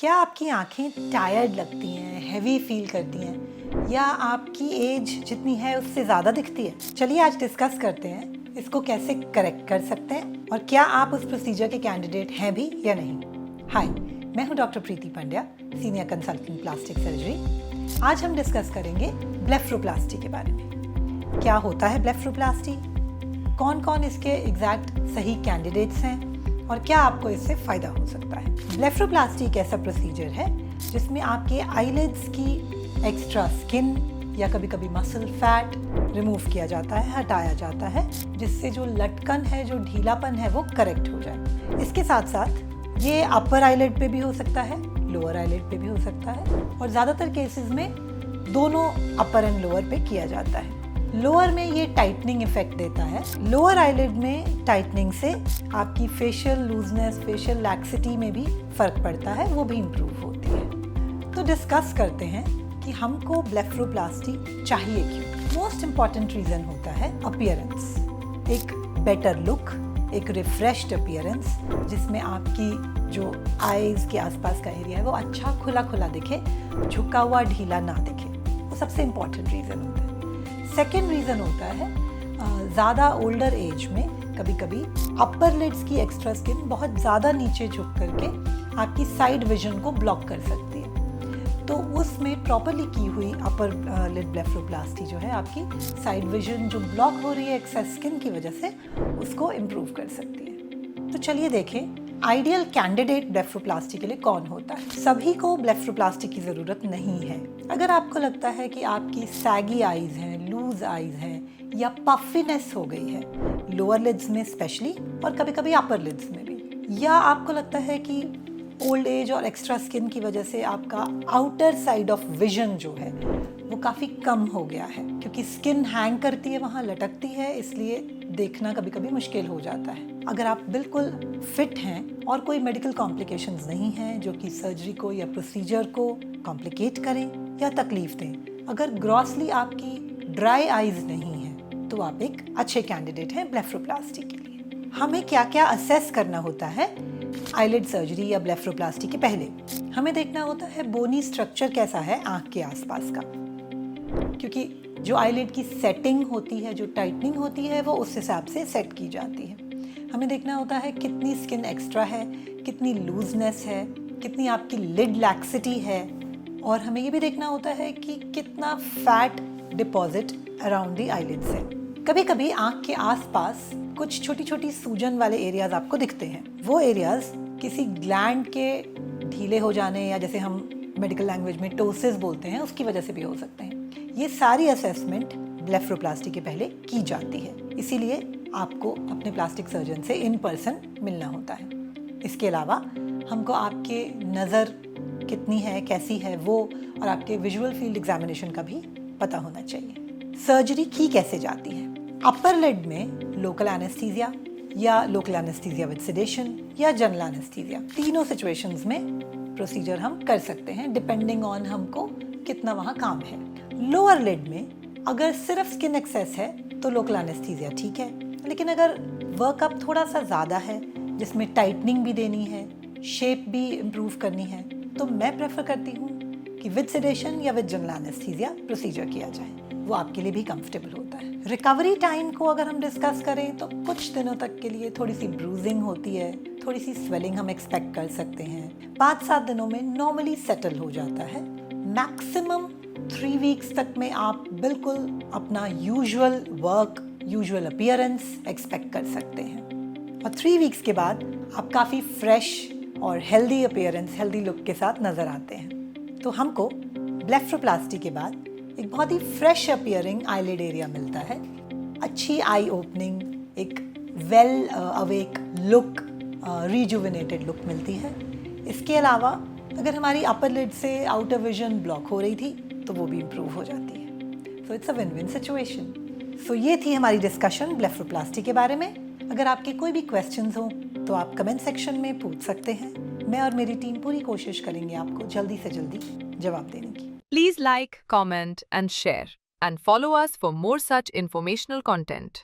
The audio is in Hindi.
क्या आपकी आंखें टायर्ड लगती हैं, हैवी फील करती हैं या आपकी एज जितनी है उससे ज़्यादा दिखती है? चलिए आज डिस्कस करते हैं इसको कैसे करेक्ट कर सकते हैं और क्या आप उस प्रोसीजर के कैंडिडेट हैं भी या नहीं। हाय, मैं हूं doctor Preeti Pandya, senior consultant plastic surgery. आज हम डिस्कस करेंगे ब्लेफरोप्लास्टी के बारे में। क्या होता है ब्लेफरोप्लास्टी, कौन कौन इसके एग्जैक्ट सही कैंडिडेट्स हैं और क्या आपको इससे फ़ायदा हो सकता है। ब्लेफरोप्लास्टी एक ऐसा प्रोसीजर है जिसमें आपके आईलिड्स की एक्स्ट्रा स्किन या कभी कभी मसल फैट रिमूव किया जाता है, हटाया जाता है, जिससे जो लटकन है, जो ढीलापन है वो करेक्ट हो जाए। इसके साथ साथ ये अपर आईलिड पे भी हो सकता है, लोअर आईलिड पे भी हो सकता है और ज़्यादातर केसेस में दोनों अपर एंड लोअर पे किया जाता है। लोअर में ये टाइटनिंग इफेक्ट देता है। लोअर आईलिड में टाइटनिंग से आपकी फेशियल लूजनेस, फेशियल लैक्सिटी में भी फर्क पड़ता है, वो भी इम्प्रूव होती है। तो डिस्कस करते हैं कि हमको ब्लेफरोप्लास्टी चाहिए क्यों। मोस्ट इम्पॉर्टेंट रीज़न होता है अपीयरेंस, एक बेटर लुक, एक रिफ्रेश्ड अपीयरेंस जिसमें आपकी जो आईज के आसपास का एरिया है वो अच्छा खुला खुला दिखे, झुका हुआ ढीला ना दिखे। वो सबसे इम्पॉर्टेंट रीज़न होता है। सेकेंड रीज़न होता है ज़्यादा ओल्डर एज में कभी कभी अपर लिड्स की एक्स्ट्रा स्किन बहुत ज़्यादा नीचे झुक करके आपकी साइड विजन को ब्लॉक कर सकती है। तो उसमें प्रॉपरली की हुई अपर लिड ब्लेफरोप्लास्टी जो है आपकी साइड विजन जो ब्लॉक हो रही है एक्सेस स्किन की वजह से, उसको इम्प्रूव कर सकती है। तो चलिए देखें आइडियल कैंडिडेट ब्लेफरोप्लास्टी के लिए कौन होता है। सभी को ब्लेफरोप्लास्टी की ज़रूरत नहीं है। अगर आपको लगता है कि आपकी सैगी आईज हैं, लूज आईज हैं या पफिनेस हो गई है लोअर लिड्स में स्पेशली और कभी कभी अपर लिड्स में भी, या आपको लगता है कि ओल्ड एज और एक्स्ट्रा स्किन की वजह से आपका आउटर साइड ऑफ विजन जो है वो काफ़ी कम हो गया है, क्योंकि स्किन हैंग करती है, वहाँ लटकती है, इसलिए देखना कभी कभी मुश्किल हो जाता है। अगर आप बिल्कुल फिट हैं और कोई मेडिकल कॉम्प्लिकेशंस नहीं हैं जो कि सर्जरी को या प्रोसीजर को कॉम्प्लिकेट करें या तकलीफ दें, अगर ग्रॉसली आपकी ड्राई आईज नहीं है तो आप एक अच्छे कैंडिडेट हैं ब्लेफरोप्लास्टी के लिए। हमें क्या क्या असेस करना होता है आईलिड सर्जरी या ब्लेफरोप्लास्टी के पहले? हमें देखना होता है बोनी स्ट्रक्चर कैसा है आंख के आसपास का, क्योंकि जो आईलिड की सेटिंग होती है, जो टाइटनिंग होती है, वो उस हिसाब से सेट की जाती है। हमें देखना होता है कितनी स्किन एक्स्ट्रा है, कितनी लूजनेस है, कितनी आपकी लिड लैक्सिटी है, और हमें ये भी देखना होता है कि कितना fat deposit around the eyelids है। कभी कभी आंख के आसपास कुछ छोटी छोटी सूजन वाले एरियाज आपको दिखते हैं। वो एरियाज किसी ग्लैंड के ढीले हो जाने या जैसे हम मेडिकल लैंग्वेज में टोसिस बोलते हैं, उसकी वजह से भी हो सकते हैं। ये सारी असेसमेंट ब्लेफरोप्लास्टी के पहले की जाती है, इसीलिए आपको अपने प्लास्टिक सर्जन से इन पर्सन मिलना होता है। इसके अलावा हमको आपके नज़र कितनी है, कैसी है वो, और आपके विजुअल फील्ड एग्जामिनेशन का भी पता होना चाहिए। सर्जरी की कैसे जाती है? अपर लिड में लोकल एनेस्थीसिया या लोकल एनेस्थीसिया विद सेडेशन या जनरल एनेस्थीसिया, तीनों सिचुएशंस में प्रोसीजर हम कर सकते हैं डिपेंडिंग ऑन हमको कितना वहाँ काम है। लोअर लिड में अगर सिर्फ स्किन एक्सेस है तो लोकल एनेस्थीसिया ठीक है, लेकिन अगर वर्कअप थोड़ा सा ज़्यादा है जिसमें टाइटनिंग भी देनी है, शेप भी इम्प्रूव करनी है, तो मैं प्रेफर करती हूँ कि विद सेडेशन या विद जनरल एनेस्थीसिया प्रोसीजर किया जाए, वो आपके लिए भी कंफर्टेबल होता है। रिकवरी टाइम को अगर हम डिस्कस करें तो कुछ दिनों तक के लिए थोड़ी सी ब्रूजिंग होती है, थोड़ी सी स्वेलिंग हम एक्सपेक्ट कर सकते हैं। 5-7 दिनों में नॉर्मली सेटल हो जाता है। मैक्सिमम 3 वीक्स तक में आप बिल्कुल अपना usual work, usual appearance expect कर सकते हैं, और 3 वीक्स के बाद आप काफ़ी फ्रेश और हेल्दी अपीयरेंस, हेल्दी लुक के साथ नज़र आते हैं। तो हमको ब्लेफरोप्लास्टी के बाद एक बहुत ही फ्रेश अपीयरिंग आईलिड एरिया मिलता है, अच्छी आई ओपनिंग, एक well awake look, rejuvenated look मिलती है। इसके अलावा अगर हमारी अपर लिड से आउटर विजन ब्लॉक हो रही थी तो वो भी इम्प्रूव हो जाती है। So it's a win win situation. So ये थी हमारी डिस्कशन ब्लेफरोप्लास्टी के बारे में। अगर आपके कोई भी क्वेश्चंस हों तो आप कमेंट सेक्शन में पूछ सकते हैं। मैं और मेरी टीम पूरी कोशिश करेंगे आपको जल्दी से जल्दी जवाब देने की। Please like, comment and share and follow us for more such informational content.